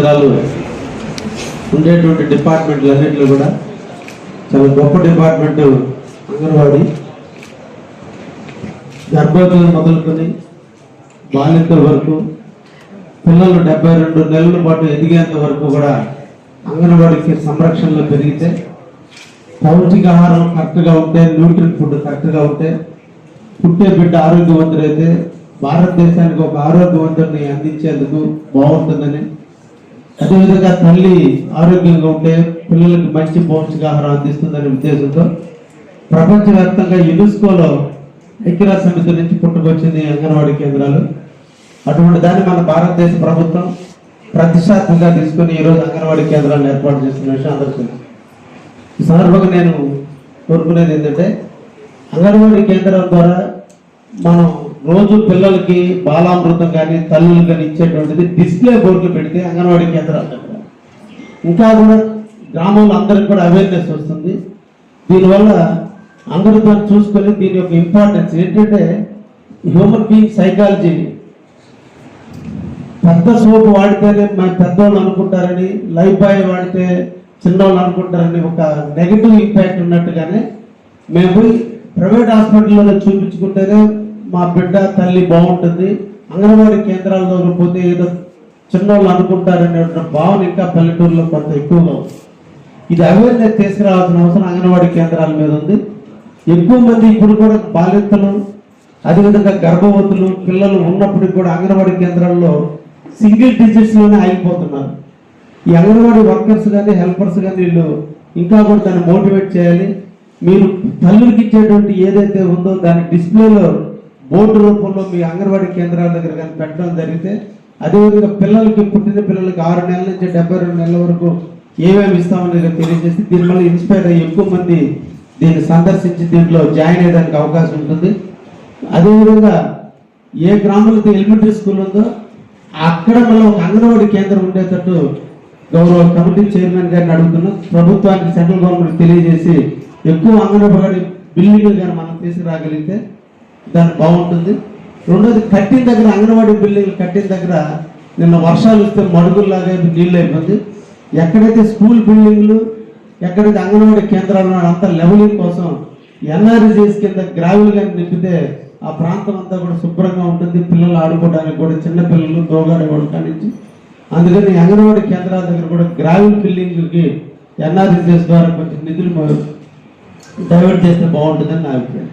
కేంద్రాలు ఉండేటువంటి డిపార్ట్మెంట్లు అన్నింటిలో కూడా చాలా గొప్ప డిపార్ట్మెంట్ అంగన్వాడీ. గర్భవతులు మొదలుకొని బాలింతల వరకు పిల్లలు 72 నెలల పాటు ఎదిగేంత వరకు కూడా అంగన్వాడీకి సంరక్షణలో పెరిగితే, పౌష్టికాహారం కరెక్ట్గా ఉంటే, న్యూట్రిషన్ ఫుడ్ కరెక్ట్గా ఉంటే, పుట్టే బిడ్డ ఆరోగ్యవంతుడైతే భారతదేశానికి ఒక ఆరోగ్యవంతుడిని అందించేందుకు బాగుంటుందని, అదేవిధంగా తల్లి ఆరోగ్యంగా ఉంటే పిల్లలకి మంచి పౌష్టికాహారం అందిస్తుందనే ఉద్దేశంతో ప్రపంచవ్యాప్తంగా యునెస్కోలో ఐక్యరాజ్య సమితి నుంచి పుట్టుకొచ్చింది అంగన్వాడీ కేంద్రాలు. అటువంటి దాన్ని మన భారతదేశ ప్రభుత్వం ప్రతిష్టాత్మకంగా తీసుకొని ఈరోజు అంగన్వాడీ కేంద్రాలను ఏర్పాటు చేస్తున్న విషయం అందరికీ. ఈ సందర్భంగా నేను కోరుకునేది ఏంటంటే, అంగన్వాడీ కేంద్రం ద్వారా మనం రోజు పిల్లలకి బాలామృతం కానీ తల్లులు కానీ ఇచ్చేటువంటిది డిస్ప్లే బోర్డులు పెడితే అంగన్వాడీ కేంద్రాలు దగ్గర ఇంకా కూడా గ్రామంలో అందరికి కూడా అవేర్నెస్ వస్తుంది. దీనివల్ల అందరూ దాన్ని చూసుకొని దీని యొక్క ఇంపార్టెన్స్ ఏంటంటే, హ్యూమన్ బీయింగ్ సైకాలజీ, పెద్ద సోపు వాడితేనే మన పెద్దవాళ్ళు అనుకుంటారని, లైఫ్ బాయ్ వాడితే చిన్నవాళ్ళు అనుకుంటారని ఒక నెగిటివ్ ఇంపాక్ట్ ఉన్నట్టుగానే మేము ప్రైవేట్ హాస్పిటల్లో చూపించుకుంటేనే మా బిడ్డ తల్లి బాగుంటుంది, అంగన్వాడీ కేంద్రాల్లో పోతే ఏదో చిన్నవాళ్ళు అనుకుంటారనే భావన ఇంకా పల్లెటూరులో కొంత ఎక్కువగా ఉంది. ఇది అవేర్నెస్ తీసుకురావాల్సిన అవసరం అంగన్వాడీ కేంద్రాల మీద ఉంది. ఎక్కువ మంది ఇప్పుడు కూడా బాలింతలు, అదేవిధంగా గర్భవతులు పిల్లలు ఉన్నప్పటికీ కూడా అంగన్వాడీ కేంద్రాల్లో సింగిల్ డిజిట్స్లోనే ఆగిపోతున్నారు. ఈ అంగన్వాడీ వర్కర్స్ కానీ హెల్పర్స్ కానీ వీళ్ళు ఇంకా కూడా దాన్ని మోటివేట్ చేయాలి. మీరు తల్లులకి ఇచ్చేటువంటి ఏదైతే ఉందో దాని డిస్ప్లేలో బోర్డు రూపంలో మీ అంగన్వాడీ కేంద్రాల దగ్గర కానీ పెట్టడం జరిగితే, అదేవిధంగా పిల్లలకి పుట్టిన పిల్లలకి 6 నెలల నుంచి 72 నెలల వరకు ఏమేమి ఇస్తామనేది తెలియజేసి దీనివల్ల ఇన్స్పైర్ అయ్యి ఎక్కువ మంది దీన్ని సందర్శించి దీంట్లో జాయిన్ అయ్యడానికి అవకాశం ఉంటుంది. అదేవిధంగా ఏ గ్రామంలో ఎలిమెంటరీ స్కూల్ ఉందో అక్కడ మనం ఒక అంగన్వాడీ కేంద్రం ఉండేటట్టు గౌరవ కమిటీ చైర్మన్ గారిని అడుగుతున్నాం. ప్రభుత్వానికి సెంట్రల్ గవర్నమెంట్ తెలియజేసి ఎక్కువ అంగన్వాడీ బిల్డింగ్లు కానీ మనం తీసుకురాగలిగితే దాన్ని బాగుంటుంది. రెండోది, కట్టిన దగ్గర అంగన్వాడీ బిల్డింగ్లు కట్టిన దగ్గర నిన్న వర్షాలు వస్తే మడుగుల్లాగా నీళ్ళు అయిపోతుంది. ఎక్కడైతే స్కూల్ బిల్డింగ్లు, ఎక్కడైతే అంగన్వాడీ కేంద్రాలు అంతా లెవెలింగ్ కోసం ఎన్ఆర్జీఎస్ కింద గ్రావెల్ కానీ నింపితే ఆ ప్రాంతం అంతా కూడా శుభ్రంగా ఉంటుంది. పిల్లలు ఆడుకోవడానికి కూడా, చిన్నపిల్లలు దోగాడే నుంచి. అందుకని అంగన్వాడీ కేంద్రాల దగ్గర కూడా గ్రావెల్ ఫిల్లింగ్కి ఎన్ఆర్జీఎస్ ద్వారా కొంచెం నిధులు డైవర్ట్ చేస్తే బాగుంటుందని నా అభిప్రాయం.